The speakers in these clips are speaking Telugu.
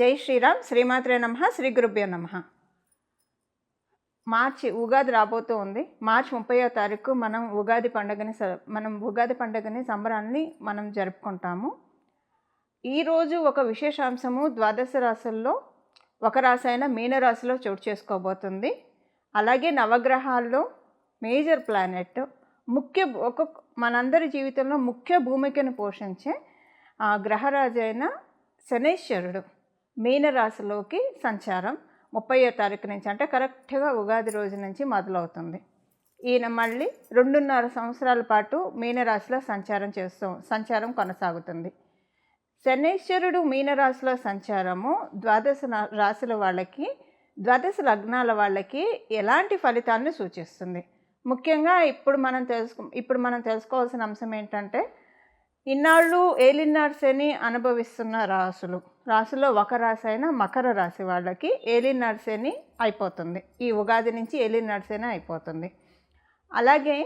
జై శ్రీరామ్. శ్రీమాత్రే నమః. శ్రీ గురుభ్యో నమః. మార్చి ఉగాది రాబోతూ ఉంది. మార్చి 30వ తారీఖు మనం ఉగాది పండుగని సంబరాన్ని మనం జరుపుకుంటాము. ఈరోజు ఒక విశేషాంశము ద్వాదశ రాశుల్లో ఒక రాశి అయిన మీనరాశిలో చోటు చేసుకోబోతుంది. అలాగే నవగ్రహాల్లో మేజర్ ప్లానెట్ మనందరి జీవితంలో ముఖ్య భూమికను పోషించే గ్రహరాజు అయిన శనైశ్వరుడు మీనరాశిలోకి సంచారం 30వ తారీఖు నుంచి, అంటే కరెక్ట్గా ఉగాది రోజు నుంచి మొదలవుతుంది. ఈయన మళ్ళీ 2.5 సంవత్సరాల పాటు మీనరాశిలో సంచారం కొనసాగుతుంది. శనైశ్వరుడు మీనరాశిలో సంచారము ద్వాదశ లగ్నాల వాళ్ళకి ఎలాంటి ఫలితాన్ని సూచిస్తుంది? ముఖ్యంగా ఇప్పుడు మనం తెలుసుకోవాల్సిన అంశం ఏంటంటే, ఇన్నాళ్ళు ఏలినాడు శని అనుభవిస్తున్న రాశులో ఒక రాశి అయిన మకర రాశి వాళ్ళకి ఏలినాడు శని అయిపోతుంది. ఈ ఉగాది నుంచి ఏలినాడు శని అయిపోతుంది. అలాగే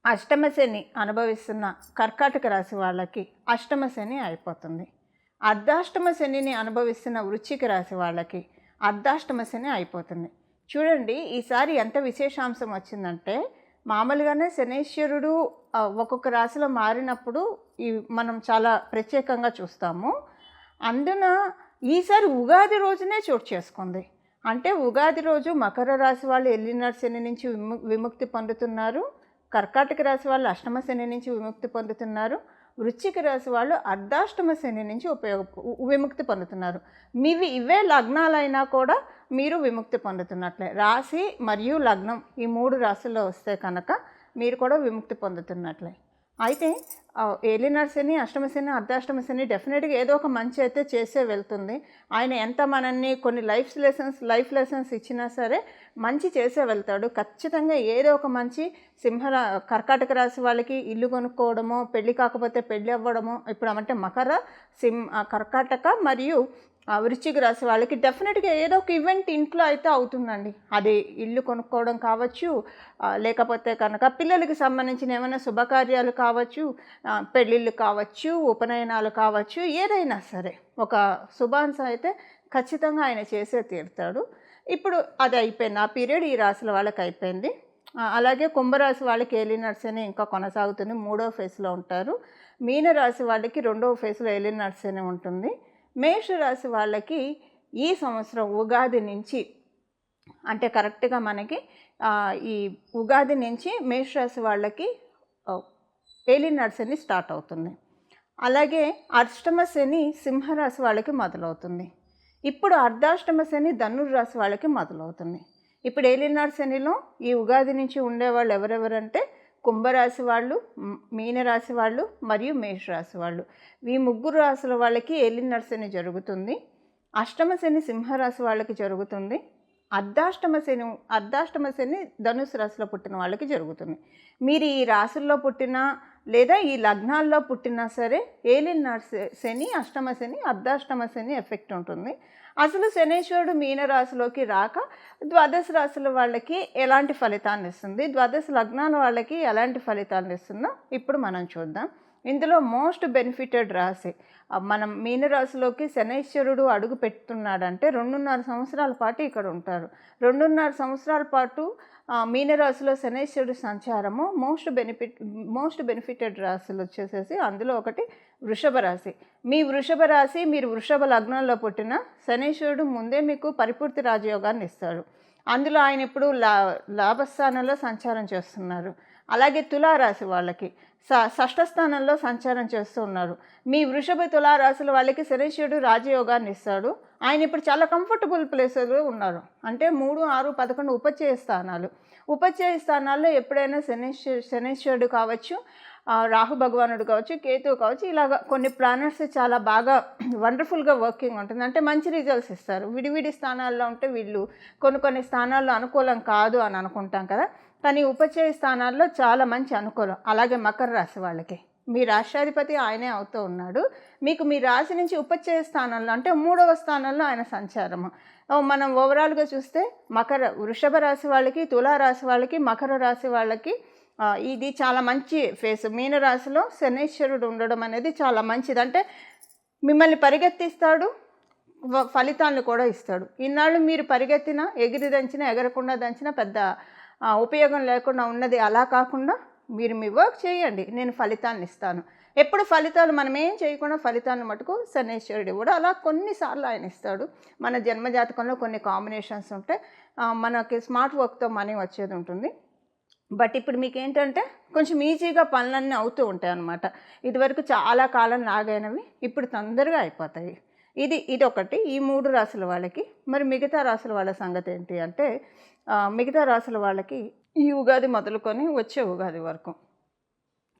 అష్టమ శని అనుభవిస్తున్న కర్కాటక రాశి వాళ్ళకి అష్టమ శని అయిపోతుంది. అర్ధాష్టమ శనిని అనుభవిస్తున్న వృశ్చిక రాశి వాళ్ళకి అర్ధాష్టమ శని అయిపోతుంది. చూడండి, ఈసారి ఎంత విశేషాంశం వచ్చిందంటే, మామూలుగానే శనైశ్వరుడు ఒక్కొక్క రాశిలో మారినప్పుడు మనం చాలా ప్రత్యేకంగా చూస్తాము. అందున ఈసారి ఉగాది రోజునే చోటు చేసుకుంది. అంటే ఉగాది రోజు మకర రాశి వాళ్ళు ఏలినాడు శని నుంచి విముక్తి పొందుతున్నారు. కర్కాటక రాశి వాళ్ళు అష్టమ శని నుంచి విముక్తి పొందుతున్నారు. వృశ్చిక రాశి వాళ్ళు అర్ధాష్టమ శని నుంచి విముక్తి పొందుతున్నారు. ఇవే లగ్నాలైనా కూడా మీరు విముక్తి పొందుతున్నట్లే. రాశి మరియు లగ్నం ఈ 3 రాశుల్లో వస్తే కనుక మీరు కూడా విముక్తి పొందుతున్నట్లే. అయితే ఏలినాడు శని, అష్టమ శని, అర్ధాష్టమ శని డెఫినెట్గా ఏదో ఒక మంచి అయితే చేసే వెళ్తుంది. ఆయన ఎంత మనల్ని కొన్ని లైఫ్ లెసన్స్ ఇచ్చినా సరే మంచి చేసే వెళ్తాడు. ఖచ్చితంగా ఏదో ఒక మంచి కర్కాటక రాశి వాళ్ళకి ఇల్లు కొనుక్కోవడమో, పెళ్ళి కాకపోతే పెళ్ళి అవ్వడమో, ఇప్పుడు అంటే కర్కాటక మరియు వృశ్చిక రాశి వాళ్ళకి డెఫినెట్గా ఏదో ఒక ఈవెంట్ ఇంట్లో అయితే అవుతుందండి. అది ఇల్లు కొనుక్కోవడం కావచ్చు, లేకపోతే కనుక పిల్లలకి సంబంధించిన ఏమైనా శుభకార్యాలు కావచ్చు, పెళ్ళిళ్ళు కావచ్చు, ఉపనయనాలు కావచ్చు, ఏదైనా సరే ఒక శుభాంశ అయితే ఖచ్చితంగా ఆయన చేసే తీరుతాడు. ఇప్పుడు అది అయిపోయింది. ఆ పీరియడ్ ఈ రాశుల వాళ్ళకి అయిపోయింది. అలాగే కుంభరాశి వాళ్ళకి ఏలినాడు శని ఇంకా కొనసాగుతుంది. 3వ ఫేజ్లో ఉంటారు. మీనరాశి వాళ్ళకి 2వ ఫేజ్లో ఏలినాడు శని ఉంటుంది. మేషరాశి వాళ్ళకి ఈ సంవత్సరం ఉగాది నుంచి, అంటే కరెక్ట్గా మనకి ఈ ఉగాది నుంచి మేషరాశి వాళ్ళకి ఏలినాడు శని స్టార్ట్ అవుతుంది. అలాగే అష్టమ శని సింహరాశి వాళ్ళకి మొదలవుతుంది. ఇప్పుడు అర్ధాష్టమ శని ధనుర్రాశి వాళ్ళకి మొదలవుతుంది. ఇప్పుడు ఏలినాడు శనిలో ఈ ఉగాది నుంచి ఉండేవాళ్ళు ఎవరెవరంటే కుంభరాశి వాళ్ళు, మీనరాశి వాళ్ళు మరియు మేషరాశి వాళ్ళు. ఈ 3 రాశుల వాళ్ళకి ఏలినాడు శని జరుగుతుంది. అష్టమ శని సింహరాశి వాళ్ళకి జరుగుతుంది. అర్ధాష్టమ శని ధనుసు రాశిలో పుట్టిన వాళ్ళకి జరుగుతుంది. మీరు ఈ రాశుల్లో పుట్టినా లేదా ఈ లగ్నాల్లో పుట్టినా సరే ఏలినాడు శని, అష్టమ శని, అర్ధాష్టమ శని ఎఫెక్ట్ ఉంటుంది. అసలు శనైశ్వరుడు మీనరాశిలోకి రాక ద్వాదశ రాశుల వాళ్ళకి ఎలాంటి ఫలితాన్ని ఇస్తుంది, ద్వాదశ లగ్నాల వాళ్ళకి ఎలాంటి ఫలితాన్ని ఇస్తుందో ఇప్పుడు మనం చూద్దాం. ఇందులో మోస్ట్ బెనిఫిటెడ్ రాశి మనం మీనరాశిలోకి శనైశ్వరుడు అడుగు పెడుతున్నాడంటే 2.5 సంవత్సరాల పాటు ఇక్కడ ఉంటారు. 2.5 సంవత్సరాల పాటు మీనరాశిలో శనైశ్వరుడు సంచారము మోస్ట్ బెనిఫిటెడ్ రాశులు వచ్చేసేసి అందులో ఒకటి వృషభ రాశి. మీరు వృషభ లగ్నంలో పుట్టిన శనైశ్వరుడు ముందే మీకు పరిపూర్తి రాజయోగాన్ని ఇస్తాడు. అందులో ఆయన ఇప్పుడు లాభస్థానంలో సంచారం చేస్తున్నారు. అలాగే తులారాశి వాళ్ళకి షష్ఠ స్థానంలో సంచారం చేస్తూ ఉన్నారు. మీ వృషభ తులారాశుల వాళ్ళకి శనైశ్వరుడు రాజయోగాన్ని ఇస్తాడు. ఆయన ఇప్పుడు చాలా కంఫర్టబుల్ ప్లేస్లో ఉన్నారు. అంటే 3, 6, 11 ఉపచయ స్థానాల్లో ఎప్పుడైనా శనైశ్వరుడు కావచ్చు, రాహు భగవానుడు కావచ్చు, కేతువు కావచ్చు, ఇలాగ కొన్ని ప్లానెట్స్ చాలా బాగా వండర్ఫుల్గా వర్కింగ్ ఉంటుంది. అంటే మంచి రిజల్ట్స్ ఇస్తారు. విడివిడి స్థానాల్లో ఉంటే వీళ్ళు కొన్ని స్థానాల్లో అనుకూలం కాదు అని అనుకుంటాం కదా, కానీ ఉపచయ స్థానాల్లో చాలా మంచి అనుకూలం. అలాగే మకర రాశి వాళ్ళకి మీ రాష్ట్రాధిపతి ఆయనే అవుతూ ఉన్నాడు. మీకు మీ రాశి నుంచి ఉపచయ స్థానంలో అంటే 3వ స్థానంలో ఆయన సంచారము. మనం ఓవరాల్గా చూస్తే వృషభ రాశి వాళ్ళకి, తులారాశి వాళ్ళకి, మకర రాశి వాళ్ళకి ఇది చాలా మంచి ఫేస్. మీనరాశిలో శనైశ్వరుడు ఉండడం అనేది చాలా మంచిది. అంటే మిమ్మల్ని పరిగెత్తిస్తాడు, ఫలితాలను కూడా ఇస్తాడు. ఇన్నాళ్ళు మీరు పరిగెత్తినా, ఎగిరి దంచినా, ఎగరకుండా దంచినా పెద్ద ఉపయోగం లేకుండా ఉన్నది అలా కాకుండా మీరు మీ వర్క్ చేయండి, నేను ఫలితాన్ని ఇస్తాను. ఎప్పుడు ఫలితాలు మనం ఏం చేయకుండా ఫలితాలను మటుకు శనీశ్వరుడు కూడా అలా కొన్నిసార్లు ఆయన ఇస్తాడు. మన జన్మజాతకంలో కొన్ని కాంబినేషన్స్ ఉంటాయి. మనకి స్మార్ట్ వర్క్తో మనీ వచ్చేది ఉంటుంది. బట్ ఇప్పుడు మీకేంటంటే కొంచెం ఈజీగా పనులన్నీ అవుతూ ఉంటాయి అన్నమాట. ఇదివరకు చాలా కాలం లాగైనవి ఇప్పుడు తొందరగా అయిపోతాయి. ఇదొకటి ఈ 3 రాసుల వాళ్ళకి. మరి మిగతా రాసుల వాళ్ళ సంగతి ఏంటి అంటే మిగతా రాసుల వాళ్ళకి ఈ ఉగాది మొదలుకొని వచ్చే ఉగాది వరకు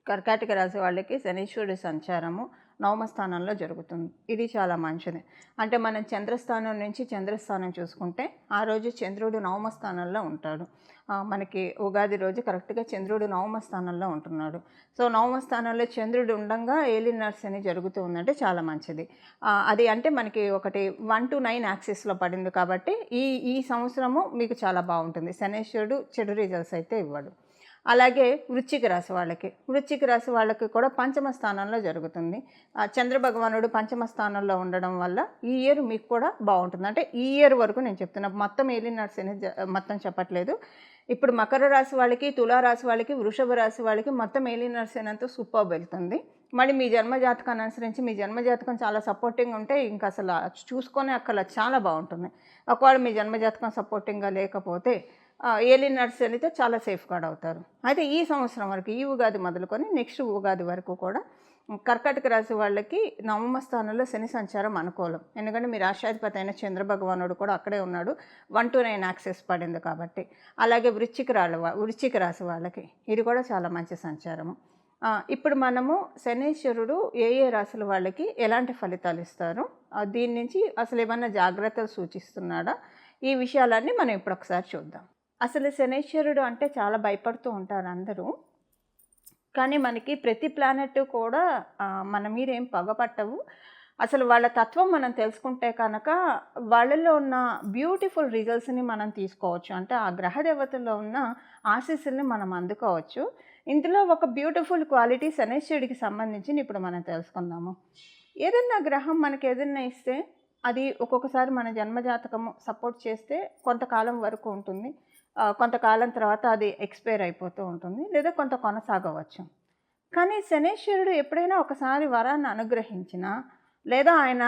కర్కాటక రాశి వాళ్ళకి శనీశ్వరుడి సంచారము నవమ స్థానంలో జరుగుతుంది. ఇది చాలా మంచిది. అంటే మనం చంద్రస్థానం నుంచి చంద్రస్థానం చూసుకుంటే ఆ రోజు చంద్రుడు నవమ స్థానంలో ఉంటాడు. మనకి ఉగాది రోజు కరెక్ట్గా చంద్రుడు నవమ స్థానంలో ఉంటున్నాడు. సో నవమ స్థానంలో చంద్రుడు ఉండగా ఏలినాటి శని జరుగుతూ ఉందంటే చాలా మంచిది. అది అంటే మనకి ఒకటి 1 to 9 యాక్సిస్లో పడింది కాబట్టి ఈ సంవత్సరము మీకు చాలా బాగుంటుంది. శనీశ్వరుడు చెడు రిజల్ట్స్ అయితే ఇవ్వడు. అలాగే వృశ్చిక రాశి వాళ్ళకి కూడా పంచమ స్థానంలో జరుగుతుంది. చంద్రభగవానుడు పంచమ స్థానంలో ఉండడం వల్ల ఈ ఇయర్ మీకు కూడా బాగుంటుంది. అంటే ఈ ఇయర్ వరకు నేను చెప్తున్నా, మొత్తం ఏలినాటి శని మొత్తం చెప్పట్లేదు. ఇప్పుడు మకర రాశి వాళ్ళకి, తులారాశి వాళ్ళకి, వృషభ రాశి వాళ్ళకి మొత్తం ఏలినాటి శని అంతా సూపర్ వెళ్తుంది. మళ్ళీ మీ జన్మజాతకాన్ని అనుసరించి మీ జన్మజాతకం చాలా సపోర్టింగ్ ఉంటే ఇంకా అసలు చూసుకొని అక్కడ చాలా బాగుంటుంది. ఒకవేళ మీ జన్మజాతకం సపోర్టింగ్గా లేకపోతే ఏలినాటి శనితో చాలా సేఫ్ గార్డ్ అవుతారు. అయితే ఈ సంవత్సరం వరకు ఈ ఉగాది మొదలుకొని నెక్స్ట్ ఉగాది వరకు కూడా కర్కాటక రాశి వాళ్ళకి నవమ స్థానంలో శని సంచారం అనుకూలం. ఎందుకంటే మీ రాష్ట్రాధిపతి అయిన చంద్రభగవానుడు కూడా అక్కడే ఉన్నాడు. 1 to 9 యాక్సెస్ పడింది కాబట్టి. అలాగే వృశ్చిక రాశి వాళ్ళకి ఇది కూడా చాలా మంచి సంచారము. ఇప్పుడు మనము శనీశ్వరుడు ఏ రాశుల వాళ్ళకి ఎలాంటి ఫలితాలు ఇస్తారు, దీని నుంచి అసలు ఏమన్నా జాగ్రత్తలు సూచిస్తున్నాడా, ఈ విషయాలన్నీ మనం ఇప్పుడు ఒకసారి చూద్దాం. అసలు శనీశ్వరుడు అంటే చాలా భయపడుతూ ఉంటారు అందరూ. కానీ మనకి ప్రతి ప్లానెట్ కూడా మన మీద ఏం పగపట్టవు. అసలు వాళ్ళ తత్వం మనం తెలుసుకుంటే కనుక వాళ్ళల్లో ఉన్న బ్యూటిఫుల్ రిజల్ట్స్ని మనం తీసుకోవచ్చు. అంటే ఆ గ్రహ దేవతల్లో ఉన్న ఆశీస్సుల్ని మనం అందుకోవచ్చు. ఇందులో ఒక బ్యూటిఫుల్ క్వాలిటీ శనీశ్వరుడికి సంబంధించి ఇప్పుడు మనం తెలుసుకుందాము. ఏదన్నా గ్రహం మనకి ఏదన్నా ఇస్తే అది ఒక్కొక్కసారి మన జన్మజాతకము సపోర్ట్ చేస్తే కొంతకాలం వరకు ఉంటుంది. కొంతకాలం తర్వాత అది ఎక్స్పైర్ అయిపోతూ ఉంటుంది, లేదా కొంత కొనసాగవచ్చు. కానీ శనీశ్వరుడు ఎప్పుడైనా ఒకసారి వరాన్ని అనుగ్రహించినా, లేదా ఆయన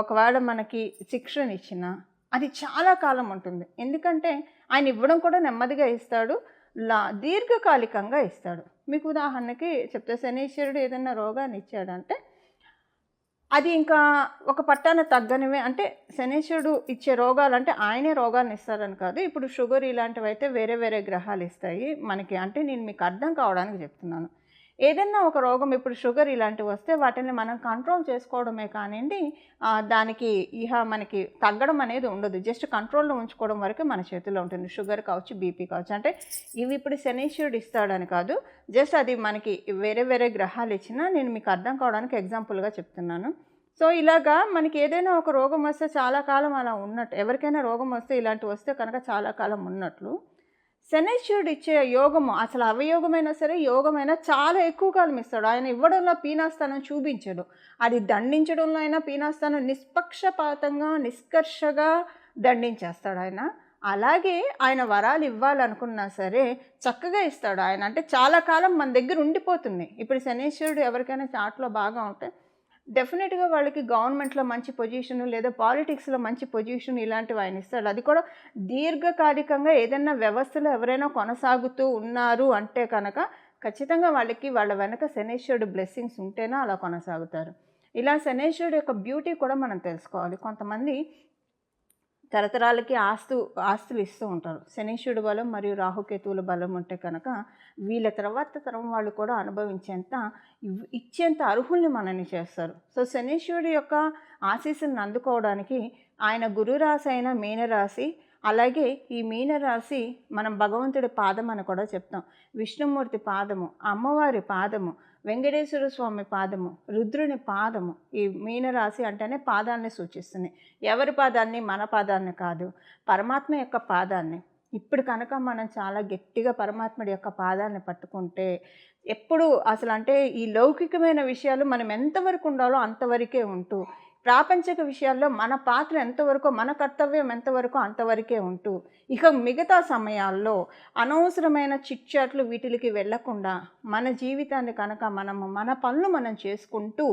ఒకవేళ మనకి శిక్షణ ఇచ్చినా అది చాలా కాలం ఉంటుంది. ఎందుకంటే ఆయన ఇవ్వడం కూడా నెమ్మదిగా ఇస్తాడు, దీర్ఘకాలికంగా ఇస్తాడు. మీకు ఉదాహరణకి చెప్తే శనీశ్వరుడు ఏదైనా రోగాన్ని ఇచ్చాడంటే అది ఇంకా ఒక పట్టాన తగ్గనివే. అంటే శనీశ్వరుడు ఇచ్చే రోగాలు అంటే ఆయనే రోగాలను ఇస్తారని కాదు. ఇప్పుడు షుగర్ ఇలాంటివి అయితే వేరే వేరే గ్రహాలు ఇస్తాయి మనకి. అంటే నేను మీకు అర్థం కావడానికి చెప్తున్నాను. ఏదైనా ఒక రోగం, ఇప్పుడు షుగర్ ఇలాంటివి వస్తే వాటిని మనం కంట్రోల్ చేసుకోవడమే కానివ్వండి, దానికి మనకి తగ్గడం అనేది ఉండదు. జస్ట్ కంట్రోల్లో ఉంచుకోవడం వరకే మన చేతిలో ఉంటుంది. షుగర్ కావచ్చు, బీపీ కావచ్చు. అంటే ఇవి ఇప్పుడు శనీశ్వరుడు ఇస్తాడని కాదు, జస్ట్ అది మనకి వేరే వేరే గ్రహాలు ఇచ్చినా నేను మీకు అర్థం కావడానికి ఎగ్జాంపుల్గా చెప్తున్నాను. సో ఇలాగా మనకి ఏదైనా ఒక రోగం వస్తే చాలా కాలం అలా ఉన్నట్టు, ఎవరికైనా రోగం వస్తే ఇలాంటివి వస్తే కనుక చాలా కాలం ఉన్నట్లు, శనీశ్వరుడు ఇచ్చే యోగము అసలు అవయోగమైనా సరే యోగమైనా చాలా ఎక్కువ కాలం ఇస్తాడు. ఆయన ఇవ్వడంలో పీనాస్థానం చూపించడు, అది దండించడంలో అయినా పీనాస్థానం నిష్పక్షపాతంగా నిష్కర్షగా దండించేస్తాడు ఆయన. అలాగే ఆయన వరాలు ఇవ్వాలనుకున్నా సరే చక్కగా ఇస్తాడు ఆయన. అంటే చాలా కాలం మన దగ్గర ఉండిపోతుంది. ఇప్పుడు శనీశ్వరుడు ఎవరికైనా చాట్లో బాగా ఉంటే డెఫినెట్గా వాళ్ళకి గవర్నమెంట్లో మంచి పొజిషను, లేదా పాలిటిక్స్లో మంచి పొజిషన్ ఇలాంటివి ఆయన ఇస్తాడు. అది కూడా దీర్ఘకాలికంగా ఏదైనా వ్యవస్థలో ఎవరైనా కొనసాగుతూ ఉన్నారు అంటే కనుక ఖచ్చితంగా వాళ్ళకి వాళ్ళ వెనక శనీశ్వరుడు బ్లెస్సింగ్స్ ఉంటేనే అలా కొనసాగుతారు. ఇలా శనీశ్వరుడు యొక్క బ్యూటీ కూడా మనం తెలుసుకోవాలి. కొంతమంది తరతరాలకి ఆస్తులు ఇస్తూ ఉంటారు. శనీశ్వరుడు బలం మరియు రాహుకేతువుల బలం ఉంటే కనుక వీళ్ళ తర్వాత తరం వాళ్ళు కూడా అనుభవించేంత ఇచ్చేంత అర్హుల్ని మనల్ని చేస్తారు. సో శనీశ్వరుడు యొక్క ఆశీస్సులను అందుకోవడానికి ఆయన గురురాశి అయిన మీనరాశి, అలాగే ఈ మీనరాశి మనం భగవంతుడి పాదం అని కూడా చెప్తాం. విష్ణుమూర్తి పాదము, అమ్మవారి పాదము, వెంకటేశ్వర స్వామి పాదము, రుద్రుని పాదము. ఈ మీనరాశి అంటేనే పాదాన్ని సూచిస్తుంది. ఎవరి పాదాన్ని? మన పాదాన్ని కాదు, పరమాత్మ యొక్క పాదాన్ని. ఇప్పుడు కనుక మనం చాలా గట్టిగా పరమాత్ముడి యొక్క పాదాన్ని పట్టుకుంటే ఎప్పుడు అసలు అంటే ఈ లౌకికమైన విషయాలు మనం ఎంతవరకు ఉండాలో అంతవరకే ఉంటూ ప్రాపంచిక విషయాల్లో మన పాత్ర ఎంతవరకో, మన కర్తవ్యం ఎంతవరకో అంతవరకే ఉంటూ, ఇక మిగతా సమయాల్లో అనవసరమైన చిట్‌చాట్లు వీటిలకి వెళ్ళకుండా, మన జీవితాన్ని కనుక మన పనులు మనం చేసుకుంటూ,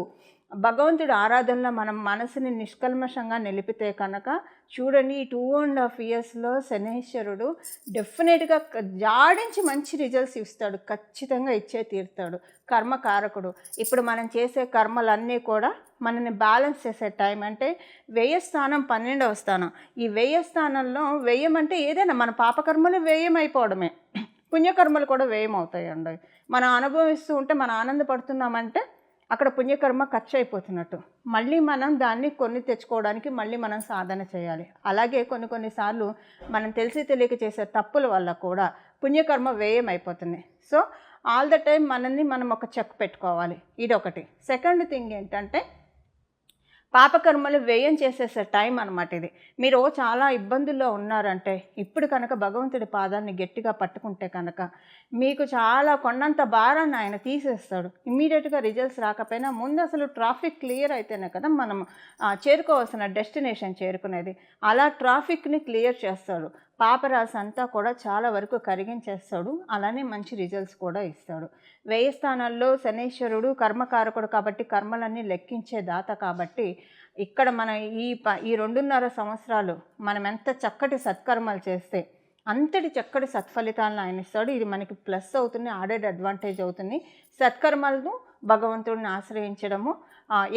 భగవంతుడి ఆరాధనలో మనం మనసుని నిష్కల్మషంగా నిలిపితే కనుక చూడండి, ఈ 2½ ఇయర్స్‌లో శనీశ్వరుడు డెఫినెట్‌గా జాడించి మంచి రిజల్ట్స్ ఇస్తాడు. ఖచ్చితంగా ఇచ్చే తీరుతాడు. కర్మకారకుడు. ఇప్పుడు మనం చేసే కర్మలన్నీ కూడా మనల్ని బ్యాలెన్స్ చేసే టైం. అంటే వ్యయ స్థానం 12వ స్థానం. ఈ వ్యయ స్థానంలో వ్యయం అంటే ఏదైనా మన పాపకర్మలు వ్యయం అయిపోవడమే. పుణ్యకర్మలు కూడా వ్యయం అవుతాయండి. మనం అనుభవిస్తూ ఉంటే మనం ఆనందపడుతున్నామంటే అక్కడ పుణ్యకర్మ ఖర్చు అయిపోతున్నట్టు. మళ్ళీ మనం దాన్ని కొన్ని తెచ్చుకోవడానికి మళ్ళీ మనం సాధన చేయాలి. అలాగే కొన్నిసార్లు మనం తెలిసి తెలియక చేసే తప్పుల వల్ల కూడా పుణ్యకర్మ వ్యయం అయిపోతుంది. సో ఆల్ ద టైం మనల్ని మనం ఒక చెక్ పెట్టుకోవాలి. ఇదొకటి. సెకండ్ థింగ్ ఏంటంటే పాపకర్మలు వ్యయం చేసేసే టైం అనమాట ఇది. మీరు చాలా ఇబ్బందుల్లో ఉన్నారంటే ఇప్పుడు కనుక భగవంతుడి పాదాన్ని గట్టిగా పట్టుకుంటే కనుక మీకు చాలా కొండంత భారాన్ని ఆయన తీసేస్తాడు. ఇమ్మీడియట్గా రిజల్ట్స్ రాకపోయినా ముందు అసలు ట్రాఫిక్ క్లియర్ అయితేనే కదా మనం చేరుకోవాల్సిన డెస్టినేషన్ చేరుకునేది. అలా ట్రాఫిక్ని క్లియర్ చేస్తాడు. పాపరాశి అంతా కూడా చాలా వరకు కరిగించేస్తాడు. అలానే మంచి రిజల్ట్స్ కూడా ఇస్తాడు. వ్యయ స్థానాల్లో శనీశ్వరుడు కర్మకారకుడు కాబట్టి కర్మలన్నీ లెక్కించే దాత కాబట్టి ఇక్కడ మన ఈ 2½ సంవత్సరాలు మనం ఎంత చక్కటి సత్కర్మలు చేస్తే అంతటి చక్కటి సత్ఫలితాలను ఆయన ఇస్తాడు. ఇది మనకి ప్లస్ అవుతుంది, ఆడెడ్ అడ్వాంటేజ్ అవుతుంది. సత్కర్మలను భగవంతుడిని ఆశ్రయించడము,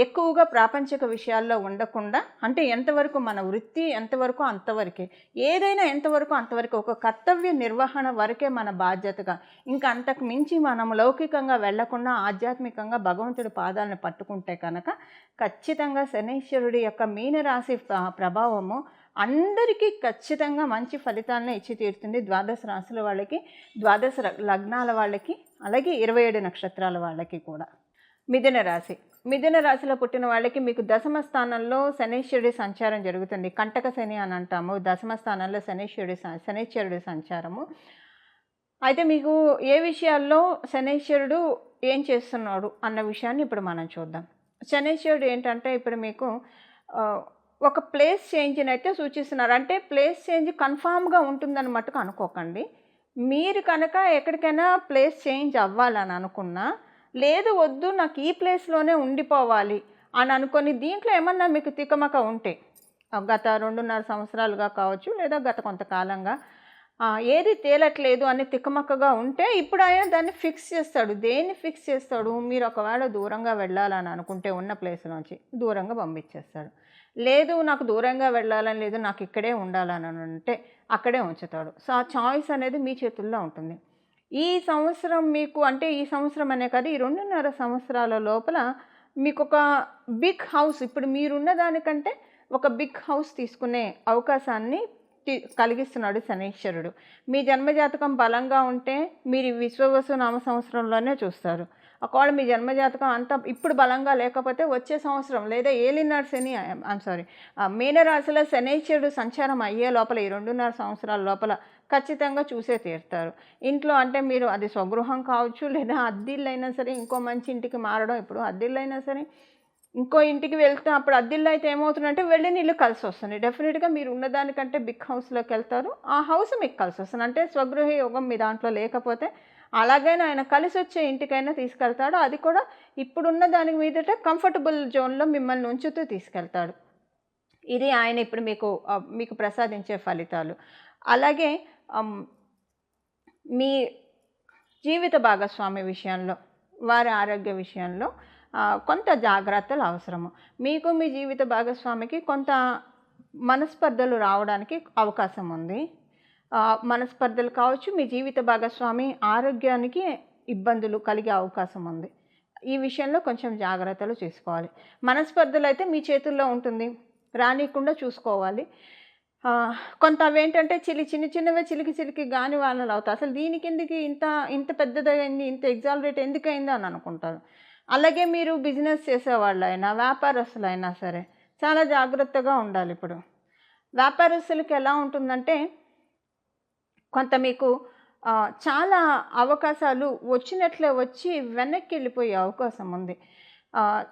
ఎక్కువగా ప్రాపంచిక విషయాల్లో ఉండకుండా, అంటే ఎంతవరకు మన వృత్తి ఎంతవరకు అంతవరకే, ఏదైనా ఎంతవరకు అంతవరకు, ఒక కర్తవ్య నిర్వహణ వరకే మన బాధ్యతగా, ఇంకా అంతకు మించి మనం లౌకికంగా వెళ్లకుండా ఆధ్యాత్మికంగా భగవంతుడి పాదాలను పట్టుకుంటే కనుక ఖచ్చితంగా శనీశ్వరుడి యొక్క మీనరాశి ప్రభావము అందరికీ ఖచ్చితంగా మంచి ఫలితాలను ఇచ్చి తీరుతుంది. 12 రాశుల వాళ్ళకి, 12 లగ్నాల వాళ్ళకి, అలాగే 27 నక్షత్రాల వాళ్ళకి కూడా. మిథున రాశి. మిథున రాశిలో పుట్టిన వాళ్ళకి మీకు దశమ స్థానంలో శనీశ్వరుడి సంచారం జరుగుతుంది. కంటక శని అని అంటాము. దశమ స్థానంలో శనీశ్వరుడి సంచారము. అయితే మీకు ఏ విషయాల్లో శనీశ్వరుడు ఏం చేస్తున్నాడు అన్న విషయాన్ని ఇప్పుడు మనం చూద్దాం. శనీశ్వరుడు ఏంటంటే ఇప్పుడు మీకు ఒక ప్లేస్ చేంజ్ని అయితే సూచిస్తున్నారు. అంటే ప్లేస్ చేంజ్ కన్ఫామ్గా ఉంటుందని మట్టుకు అనుకోకండి. మీరు కనుక ఎక్కడికైనా ప్లేస్ చేంజ్ అవ్వాలని అనుకున్నా, లేదు వద్దు నాకు ఈ ప్లేస్లోనే ఉండిపోవాలి అని అనుకొని దీంట్లో ఏమన్నా మీకు తికమక ఉంటే గత 2½ సంవత్సరాలుగా కావచ్చు, లేదా గత కొంతకాలంగా ఏది తేలట్లేదు అని తికమక్కగా ఉంటే ఇప్పుడు ఆయన దాన్ని ఫిక్స్ చేస్తాడు. దేన్ని ఫిక్స్ చేస్తాడు? మీరు ఒకవేళ దూరంగా వెళ్ళాలని అనుకుంటే ఉన్న ప్లేస్ నుంచి దూరంగా పంపించేస్తాడు. లేదు నాకు దూరంగా వెళ్ళాలని లేదు, నాకు ఇక్కడే ఉండాలని అంటే అక్కడే ఉంచుతాడు. సో ఆ చాయిస్ అనేది మీ చేతుల్లో ఉంటుంది. ఈ సంవత్సరం మీకు, అంటే ఈ సంవత్సరం అనే కాదు, ఈ 2½ సంవత్సరాల లోపల మీకు ఒక బిగ్ హౌస్, ఇప్పుడు మీరున్న దానికంటే ఒక బిగ్ హౌస్ తీసుకునే అవకాశాన్ని కలిగిస్తున్నాడు శనీశ్వరుడు. మీ జన్మజాతకం బలంగా ఉంటే మీరు విశ్వవసు నామ సంవత్సరంలోనే చూస్తారు. ఒకవేళ మీ జన్మజాతకం అంతా ఇప్పుడు బలంగా లేకపోతే వచ్చే సంవత్సరం, లేదా ఏలినాడు శని, మీనరాశిలో శనీశ్వరుడు సంచారం అయ్యే లోపల ఈ 2½ సంవత్సరాల లోపల ఖచ్చితంగా చూసే తీరుతారు. ఇంట్లో అంటే మీరు అది స్వగృహం కావచ్చు, లేదా అద్దిల్లైనా సరే, ఇంకో మంచి ఇంటికి మారడం. ఇప్పుడు అద్దిల్లైనా సరే ఇంకో ఇంటికి వెళ్తే అప్పుడు అద్దిల్లో అయితే ఏమవుతుందంటే వెళ్ళిన ఇల్లు కలిసి వస్తుంది. డెఫినెట్గా మీరు ఉన్నదానికంటే బిగ్ హౌస్లోకి వెళ్తారు. ఆ హౌస్ మీకు కలిసి వస్తుంది. అంటే స్వగృహ యోగం మీ దాంట్లో లేకపోతే అలాగైనా ఆయన కలిసి వచ్చే ఇంటికైనా తీసుకెళ్తాడు. అది కూడా ఇప్పుడున్న దానికి మీదట కంఫర్టబుల్ జోన్లో మిమ్మల్ని ఉంచుతూ తీసుకెళ్తాడు. ఇది ఆయన ఇప్పుడు మీకు ప్రసాదించే ఫలితాలు. అలాగే మీ జీవిత భాగస్వామి విషయంలో, వారి ఆరోగ్య విషయంలో కొంత జాగ్రత్తలు అవసరము. మీకు మీ జీవిత భాగస్వామికి కొంత మనస్పర్ధలు రావడానికి అవకాశం ఉంది. మనస్పర్ధలు కావచ్చు, మీ జీవిత భాగస్వామి ఆరోగ్యానికి ఇబ్బందులు కలిగే అవకాశం ఉంది. ఈ విషయంలో కొంచెం జాగ్రత్తలు తీసుకోవాలి. మనస్పర్ధలు అయితే మీ చేతుల్లో ఉంటుంది, రానియకుండా చూసుకోవాలి. కొంత అవేంటంటే చిన్నవే చిలికి గాని వానలు అవుతాయి. అసలు దీనికి ఎందుకు ఇంత పెద్దదైంది, ఇంత ఎగ్జాలరేట్ ఎందుకైంది అని అనుకుంటారు. అలాగే మీరు బిజినెస్ చేసేవాళ్ళైనా, వ్యాపారస్తులైనా సరే చాలా జాగ్రత్తగా ఉండాలి. ఇప్పుడు వ్యాపారస్తులకి ఎలా ఉంటుందంటే కొంత మీకు చాలా అవకాశాలు వచ్చినట్లే వచ్చి వెనక్కి వెళ్ళిపోయే అవకాశం ఉంది.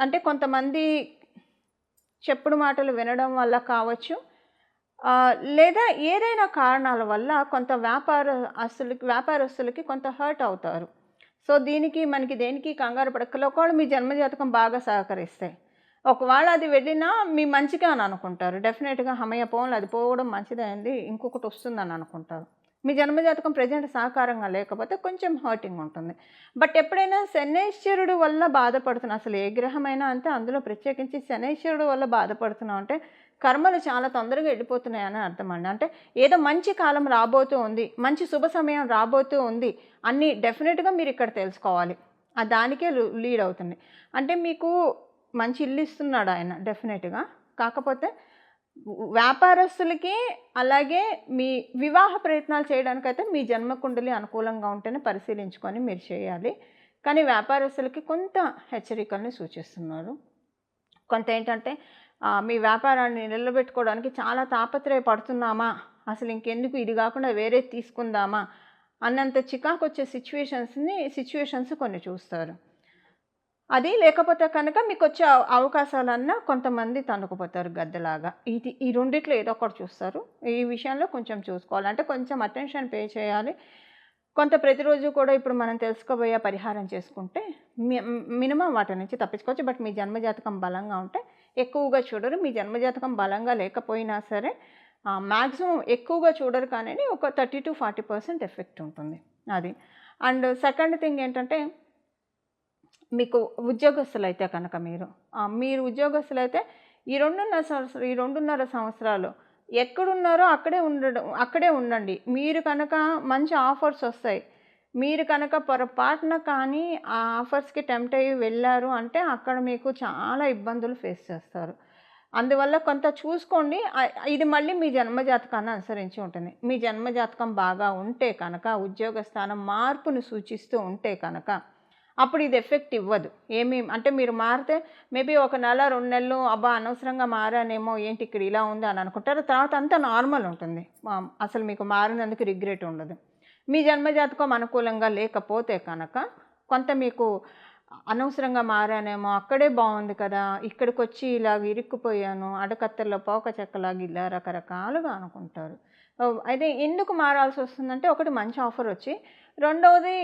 అంటే కొంతమంది చెప్పుడు మాటలు వినడం వల్ల కావచ్చు, లేదా ఏదైనా కారణాల వల్ల కొంత వ్యాపారస్తులకి కొంత హర్ట్ అవుతారు. సో, దీనికి మనకి దేనికి కంగారు పడక్కర్లే. ఒకవేళ మీ జన్మజాతకం బాగా సహకరిస్తే. ఒకవేళ అది వెళ్ళినా మీ మంచికే అని అనుకుంటారు. డెఫినిట్‌గా హమ్మయ్య! పోన్లే అది పోవడం మంచిదే అయింది. ఇంకొకటొస్తుందని అనుకుంటారు. మీ జన్మజాతకం ప్రెజెంట్ సహకారంగా లేకపోతే కొంచెం హర్టింగ్ ఉంటుంది. బట్ ఎప్పుడైనా శనైశ్వరుడు వల్ల బాధపడుతున్నాం, అసలు ఏ గ్రహమైనా అంతే, అందులో ప్రత్యేకించి శనైశ్వరుడు వల్ల బాధపడుతున్నాం అంటే కర్మలు చాలా తొందరగా వెళ్ళిపోతున్నాయని అర్థమండి. అంటే ఏదో మంచి కాలం రాబోతూ ఉంది, మంచి శుభ సమయం రాబోతూ ఉంది అని డెఫినిట్‌గా మీరిక్కడ తెలుసుకోవాలి. దానికే లీడ్ అవుతుంది. అంటే మీకు మంచి ఇల్లు ఇస్తున్నాడు ఆయన డెఫినెట్‌గా. కాకపోతే వ్యాపారస్తులకి, అలాగే మీ వివాహ ప్రయత్నాలు చేయడానికైతే మీ జన్మకుండలి అనుకూలంగా ఉంటేనే పరిశీలించుకొని మీరు చేయాలి. కానీ వ్యాపారస్తులకి కొంత హెచ్చరికల్ని సూచిస్తున్నారు. కొంత ఏంటంటే మీ వ్యాపారాన్ని నిలబెట్టుకోవడానికి చాలా తాపత్రయపడుతున్నామా? అసలు ఇంకెందుకు ఇది గాకుండా వేరేది తీసుకుందామా? అన్నంత చికాకొచ్చే సిట్యుయేషన్స్ కొన్ని చూస్తారు. అది లేకపోతే కనుక మీకొచ్చే అవకాశాలన్నా కొంతమంది తన్నుకుపోతారు గద్దలాగా. ఈ రెండిట్లో ఏదో ఒకటి చూస్తారు. ఈ విషయంలో కొంచెం చూసుకోవాలి. అంటే కొంచెం అటెన్షన్ పే చేయాలి. కొంత ప్రతిరోజు కూడా ఇప్పుడు మనం తెలుసుకోబోయే పరిహారం చేసుకుంటే మినిమమ్ వాటి నుంచి తప్పించుకోవచ్చు. బట్ మీ జన్మజాతకం బలంగా ఉంటే ఎక్కువగా చూడరు. మీ జన్మజాతకం బలంగా లేకపోయినా సరే మ్యాక్సిమం ఎక్కువగా చూడరు, కానీ ఒక 30-40% ఎఫెక్ట్ ఉంటుంది అది. అండ్ సెకండ్ థింగ్ ఏంటంటే, మీకు ఉద్యోగస్తులైతే కనుక మీరు ఉద్యోగస్తులైతే ఈ 2.5 సంవత్సరాలు ఎక్కడున్నారో అక్కడే ఉండండి. మీరు కనుక మంచి ఆఫర్స్ వస్తాయి. మీరు కనుక పొరపాటున కానీ ఆ ఆఫర్స్‌కి టెంప్ట్ అయ్యి వెళ్లారు అంటే అక్కడ మీకు చాలా ఇబ్బందులు ఫేస్ చేస్తారు. అందువల్ల కొంత చూసుకోండి. ఇది మళ్ళీ మీ జన్మజాతకాన్ని అనుసరించి ఉంటుంది. మీ జన్మజాతకం బాగా ఉంటే కనుక, ఉద్యోగ స్థానం మార్పును సూచిస్తూ ఉంటే కనుక అప్పుడు ఇది ఎఫెక్ట్ ఇవ్వదు. అంటే మీరు మారితే మేబీ ఒక నెల, 2 నెలలు అబ్బా! అనవసరంగా మారానేమో, ఏంటి ఇక్కడ ఇలా ఉంది అని అనుకుంటారు. తర్వాత అంతా నార్మల్ ఉంటుంది. అసలు మీకు మారినందుకు రిగ్రెట్ ఉండదు. మీ జన్మజాతకం అనుకూలంగా లేకపోతే కనుక కొంత మీకు అనవసరంగా మారానేమో, అక్కడే బాగుంది కదా, ఇక్కడికొచ్చి ఇలాగ ఇరుక్కుపోయాను, అడకత్తెరలో పోక చెక్కలాగా ఇలా రకరకాలుగా అనుకుంటారు. అయితే ఎందుకు మారాల్సి వస్తుందంటే, ఒకటి మంచి ఆఫర్ వచ్చి, రెండవది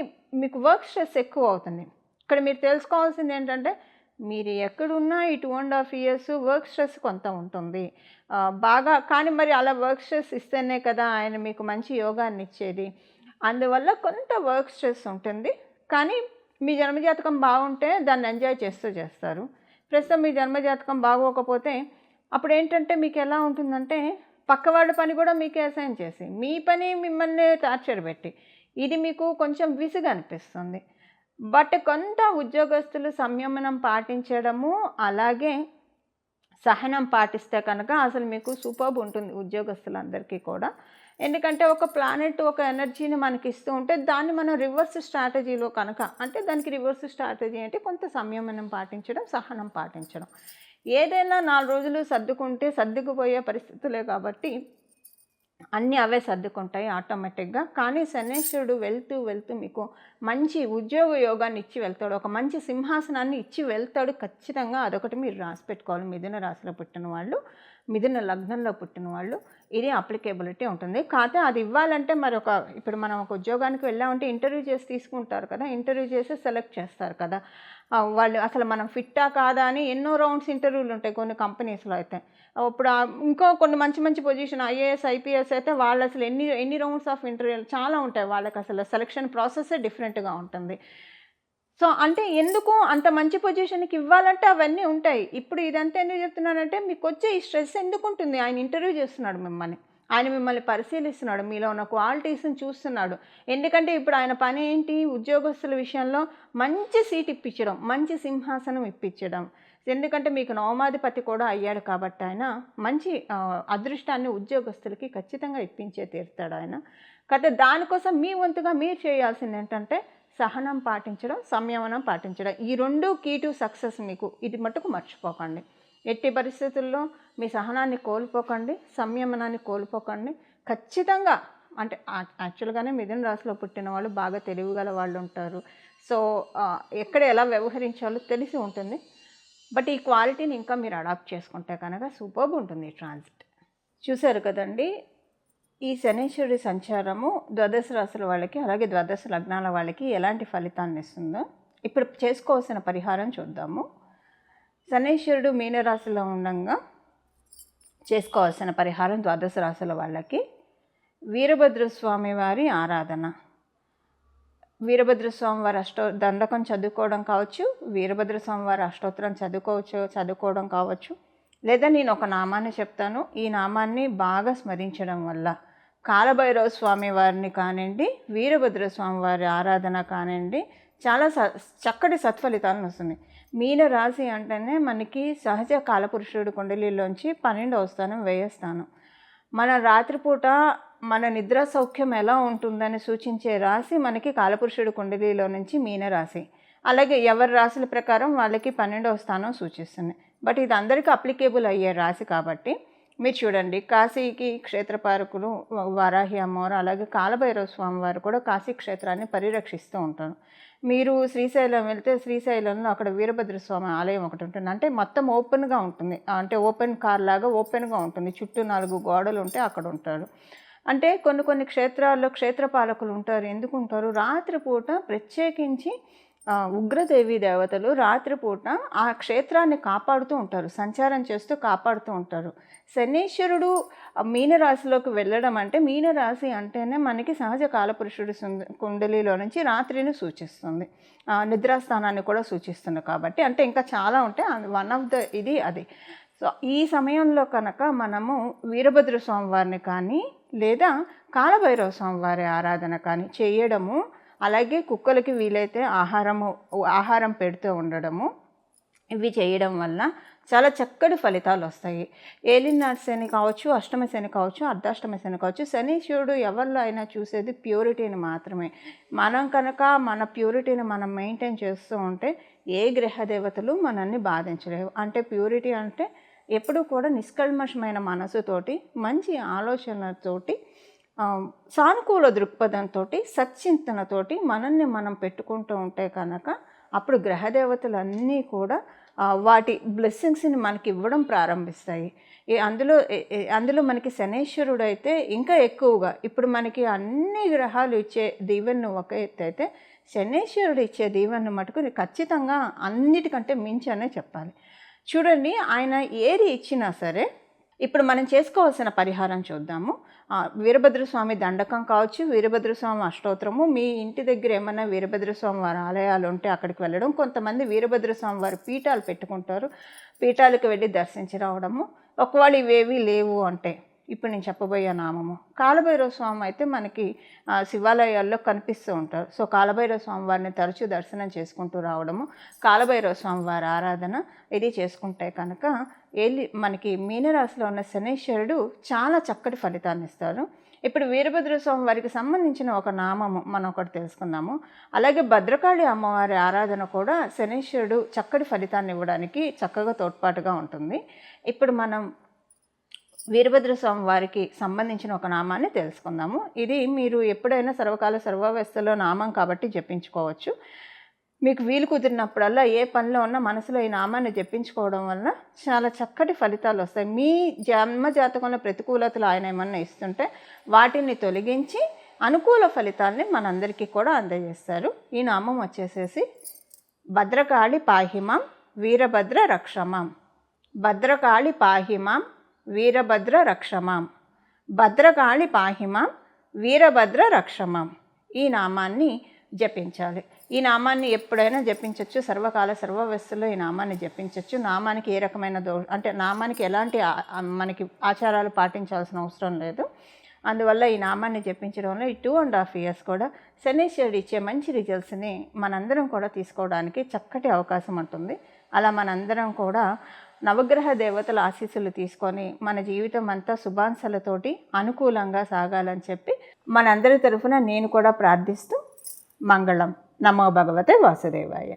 మీకు వర్క్ స్ట్రెస్ ఎక్కువ అవుతుంది. ఇక్కడ మీరు తెలుసుకోవాల్సింది ఏంటంటే, మీరు ఎక్కడున్నా ఈ 2.5 ఇయర్స్ వర్క్ స్ట్రెస్ కొంత ఉంటుంది. బాగా కానీ మరి అలా వర్క్ స్ట్రెస్ ఇస్తేనే కదా ఆయన మీకు మంచి యోగాన్ని ఇచ్చేది. అందువల్ల కొంత వర్క్ స్ట్రెస్ ఉంటుంది. కానీ మీ జన్మజాతకం బాగుంటే దాన్ని ఎంజాయ్ చేస్తూ చేస్తారు. ప్రస్తుతం మీ జన్మజాతకం బాగోకపోతే అప్పుడేంటంటే మీకు ఎలా ఉంటుందంటే, పక్కవాళ్ళ పని కూడా మీకే అసైన్ చేసి, మీ పని మిమ్మల్ని టార్చర్ పెట్టి, ఇది మీకు కొంచెం విసుగు అనిపిస్తుంది. బట్ కొంత ఉద్యోగస్తులు సంయమనం పాటించడము, అలాగే సహనం పాటిస్తే కనుక అసలు మీకు సూపర్బ్ ఉంటుంది ఉద్యోగస్తులందరికీ కూడా. ఎందుకంటే ఒక ప్లానెట్ ఒక ఎనర్జీని మనకి ఇస్తూ ఉంటే దాన్ని మనం రివర్స్ స్ట్రాటజీలో కనుక, అంటే దానికి రివర్స్ స్ట్రాటజీ అంటే కొంత సంయమనం పాటించడం, సహనం పాటించడం. ఏదైనా 4 రోజులు సర్దుకుంటే సర్దుకుపోయే పరిస్థితులే కాబట్టి అన్నీ అవే సర్దుకుంటాయి ఆటోమేటిక్గా. కానీ శనైశ్వరుడు వెళ్తూ మీకు మంచి ఉద్యోగ యోగాన్ని ఇచ్చి వెళ్తాడు. ఒక మంచి సింహాసనాన్ని ఇచ్చి వెళ్తాడు ఖచ్చితంగా. అదొకటి మీరు రాసి పెట్టుకోవాలి. మిథున రాశిలో పుట్టిన వాళ్ళు, మిథున లగ్నంలో పుట్టిన వాళ్ళు ఇది అప్లికేబిలిటీ ఉంటుంది. కాకపోతే అది ఇవ్వాలంటే ఇప్పుడు మనం ఒక ఉద్యోగానికి వెళ్ళామంటే ఇంటర్వ్యూ చేసి తీసుకుంటారు కదా, ఇంటర్వ్యూ చేసి సెలెక్ట్ చేస్తారు కదా. వాళ్ళు అసలు మనం ఫిట్టా కాదా అని ఎన్నో రౌండ్స్ ఇంటర్వ్యూలు ఉంటాయి కొన్ని కంపెనీస్లో అయితే. ఇప్పుడు ఇంకో కొన్ని మంచి పొజిషన్ ఐఏఎస్, ఐపీఎస్ అయితే వాళ్ళు అసలు ఎన్ని రౌండ్స్ ఆఫ్ ఇంటర్వ్యూలు చాలా ఉంటాయి. వాళ్ళకి అసలు సెలక్షన్ ప్రాసెస్సే డిఫరెంట్గా ఉంటుంది. సో అంటే ఎందుకు అంత మంచి పొజిషన్‌కి ఇవ్వాలంటే అవన్నీ ఉంటాయి. ఇప్పుడు ఇదంతా ఎందుకు చెప్తున్నానంటే, మీకొచ్చే ఈ స్ట్రెస్ ఎందుకుంటుంది? ఆయన ఇంటర్వ్యూ చేస్తున్నాడు మిమ్మల్ని. ఆయన మిమ్మల్ని పరిశీలిస్తున్నాడు. మీలో ఉన్న క్వాలిటీస్‌ని చూస్తున్నాడు. ఎందుకంటే ఇప్పుడు ఆయన పని ఏంటి? ఉద్యోగస్తుల విషయంలో మంచి సీట్ ఇప్పించడం, మంచి సింహాసనం ఇప్పించడం. ఎందుకంటే మీకు నవమాధిపతి కూడా అయ్యాడు కాబట్టి ఆయన మంచి అదృష్టాన్ని ఉద్యోగస్తులకి ఖచ్చితంగా ఇప్పించే తీరుతాడు ఆయన. కాకపోతే దానికోసం మీ వంతుగా మీరు చేయాల్సింది ఏంటంటే, సహనం పాటించడం, సంయమనం పాటించడం. ఈ 2 కీ టు సక్సెస్ మీకు. ఇది మట్టుకు మర్చిపోకండి. ఎట్టి పరిస్థితుల్లో మీ సహనాన్ని కోల్పోకండి, సంయమనాన్ని కోల్పోకండి. ఖచ్చితంగా అంటే యాక్చువల్‌గానే మిథున రాశిలో పుట్టిన వాళ్ళు బాగా తెలివిగల వాళ్ళు ఉంటారు. సో, ఎక్కడ ఎలా వ్యవహరించాలో తెలిసి ఉంటుంది. బట్ ఈ క్వాలిటీని ఇంకా మీరు అడాప్ట్ చేసుకుంటే కనుక సూపర్బ్ ఉంటుంది ఈ ట్రాన్సిట్. చూశారు కదండి, ఈ శనీశ్వరుడి సంచారము ద్వాదశ రాశుల వాళ్ళకి అలాగే ద్వాదశ లగ్నాల వాళ్ళకి ఎలాంటి ఫలితాన్ని ఇస్తుందో ఇప్పుడు చేసుకోవాల్సిన పరిహారం చూద్దాము. శనీశ్వరుడు మీనరాశిలో ఉండగా చేసుకోవాల్సిన పరిహారం ద్వాదశ రాశుల వాళ్ళకి వీరభద్రస్వామి వారి ఆరాధన. వీరభద్రస్వామి వారి దండకం చదువుకోవడం కావచ్చు, వీరభద్రస్వామి వారి అష్టోత్తరం చదువుకోవడం కావచ్చు, లేదా నేను ఒక నామాన్ని చెప్తాను, ఈ నామాన్ని బాగా స్మరించడం వల్ల కాలభైరవ స్వామి వారిని కానివ్వండి, వీరభద్రస్వామి వారి ఆరాధన కానివ్వండి, చాలా చక్కటి సత్ఫలితాలను వస్తుంది. మీన రాశి అంటేనే మనకి సహజ కాలపురుషుడు కుండలిలోంచి 12వ స్థానం, వ్యయస్థానం. మన రాత్రిపూట మన నిద్ర సౌఖ్యం ఎలా ఉంటుందని సూచించే రాశి మనకి కాలపురుషుడు కుండలిలో నుంచి మీనరాశి. అలాగే ఎవరి రాశుల ప్రకారం వాళ్ళకి 12వ స్థానం సూచిస్తుంది. బట్ ఇది అందరికీ అప్లికేబుల్ అయ్యే రాశి కాబట్టి మీరు చూడండి, కాశీకి క్షేత్రపాలకులు వారాహి అమ్మవారు అలాగే కాలభైరవ స్వామి వారు కూడా కాశీ క్షేత్రాన్ని పరిరక్షిస్తూ ఉంటారు. మీరు శ్రీశైలం వెళ్తే శ్రీశైలంలో అక్కడ వీరభద్రస్వామి ఆలయం ఒకటి ఉంటుంది. అంటే మొత్తం ఓపెన్గా ఉంటుంది, అంటే ఓపెన్ కార్ లాగా ఓపెన్గా ఉంటుంది, చుట్టూ 4 గోడలు ఉంటే అక్కడ ఉంటారు. అంటే కొన్ని క్షేత్రాల్లో క్షేత్రపాలకులు ఉంటారు. ఎందుకు ఉంటారు? రాత్రిపూట ప్రత్యేకించి ఉగ్రదేవి దేవతలు రాత్రిపూట ఆ క్షేత్రాన్ని కాపాడుతూ ఉంటారు, సంచారం చేస్తూ కాపాడుతూ ఉంటారు. శనీశ్వరుడు మీనరాశిలోకి వెళ్ళడం అంటే, మీనరాశి అంటేనే మనకి సహజ కాలపురుషుడు కుండలిలో నుంచి రాత్రిని సూచిస్తుంది, నిద్రాస్థానాన్ని కూడా సూచిస్తుంది. కాబట్టి అంటే ఇంకా చాలా ఉంటాయి, వన్ ఆఫ్ ద ఇది అది. సో ఈ సమయంలో కనుక మనము వీరభద్ర స్వామి వారిని కానీ లేదా కాలభైరవ స్వామి వారి ఆరాధన కానీ చేయడము, అలాగే కుక్కలకి వీలైతే ఆహారం పెడుతూ ఉండడము, ఇవి చేయడం వల్ల చాలా చక్కటి ఫలితాలు వస్తాయి. ఏలినాటి శని కావచ్చు, అష్టమ శని కావచ్చు, అర్ధాష్టమ శని కావచ్చు, శనీశ్వరుడు ఎవరిలో అయినా చూసేది ప్యూరిటీని మాత్రమే. మనం కనుక మన ప్యూరిటీని మనం మెయింటైన్ చేస్తూ ఉంటే ఏ గ్రహ దేవతలు మనల్ని బాధించలేవు. అంటే ప్యూరిటీ అంటే ఎప్పుడూ కూడా నిష్కల్మషమైన మనసుతోటి, మంచి ఆలోచనలతోటి, సానుకూల దృక్పథంతో, సచ్చింతనతోటి మనల్ని మనం పెట్టుకుంటూ ఉంటే కనుక అప్పుడు గ్రహదేవతలన్నీ కూడా వాటి బ్లెస్సింగ్స్ని మనకి ఇవ్వడం ప్రారంభిస్తాయి. అందులో మనకి శనీశ్వరుడు అయితే ఇంకా ఎక్కువగా, ఇప్పుడు మనకి అన్ని గ్రహాలు ఇచ్చే దీవెనను ఒక ఎత్తు అయితే శనీశ్వరుడు ఇచ్చే దీవెనను మటుకు ఖచ్చితంగా అన్నిటికంటే మించి అనే చెప్పాలి. చూడండి, ఆయన ఏది ఇచ్చినా సరే ఇప్పుడు మనం చేసుకోవాల్సిన పరిహారం చూద్దాము. వీరభద్రస్వామి దండకం కావచ్చు, వీరభద్రస్వామి అష్టోత్తరము, మీ ఇంటి దగ్గర ఏమైనా వీరభద్రస్వామి వారి ఆలయాలు ఉంటే అక్కడికి వెళ్ళడం. కొంతమంది వీరభద్రస్వామి వారి పీఠాలు పెట్టుకుంటారు, పీఠాలకు వెళ్ళి దర్శించి రావడము. ఒకవేళ ఇవేవి లేవు అంటే ఇప్పుడు నేను చెప్పబోయే నామము కాలభైరవ స్వామి అయితే మనకి శివాలయాల్లో కనిపిస్తూ ఉంటారు. సో కాలభైరవ స్వామి వారిని తరచూ దర్శనం చేసుకుంటూ రావడము, కాలభైరవ స్వామి వారి ఆరాధన ఇది చేసుకుంటే కనుక మనకి మీనరాశిలో ఉన్న శనీశ్వరుడు చాలా చక్కటి ఫలితాన్ని ఇస్తారు. ఇప్పుడు వీరభద్ర స్వామి వారికి సంబంధించిన ఒక నామము మనం ఒకటి తెలుసుకుందాము. అలాగే భద్రకాళి అమ్మవారి ఆరాధన కూడా శనీశ్వరుడు చక్కటి ఫలితాన్ని ఇవ్వడానికి చక్కగా తోడ్పాటుగా ఉంటుంది. ఇప్పుడు మనం వీరభద్ర స్వామి వారికి సంబంధించిన ఒక నామాన్ని తెలుసుకుందాము. ఇది మీరు ఎప్పుడైనా సర్వకాల సర్వావస్థలో నామం కాబట్టి జపించుకోవచ్చు. మీకు వీలు కుదిరినప్పుడల్లా ఏ పనిలో ఉన్నా మనసులో ఈ నామాన్ని జపించుకోవడం వల్ల చాలా చక్కటి ఫలితాలు వస్తాయి. మీ జన్మ జాతకంలో ప్రతికూలతలు ఆయన ఏమన్నా ఇస్తుంటే వాటిని తొలగించి అనుకూల ఫలితాలని మనందరికీ కూడా అందజేస్తారు. ఈ నామం వచ్చేసేసి భద్రకాళి పాహిమాం వీరభద్ర రక్షమాం. భద్రకాళి పాహిమాం వీరభద్ర రక్షమాం. భద్రకాళి పాహిమాం వీరభద్ర రక్షమాం. ఈ నామాన్ని జపించాలి. ఈ నామాన్ని ఎప్పుడైనా జపించవచ్చు, సర్వకాల సర్వవస్థలో ఈ నామాన్ని జపించవచ్చు. నామానికి ఏ రకమైన అంటే నామానికి ఎలాంటి మనకి ఆచారాలు పాటించాల్సిన అవసరం లేదు. అందువల్ల ఈ నామాన్ని జపించడం వల్ల ఈ 2.5 years కూడా శనీశ్వరుడు ఇచ్చే మంచి రిజల్ట్స్ని మనందరం కూడా తీసుకోవడానికి చక్కటి అవకాశం ఉంటుంది. అలా మనందరం కూడా నవగ్రహ దేవతల ఆశీస్సులు తీసుకొని మన జీవితం అంతా శుభాంశాలతోటి అనుకూలంగా సాగాలని చెప్పి మనందరి తరఫున నేను కూడా ప్రార్థిస్తూ మంగళం. నమో భగవతే వాసుదేవాయ.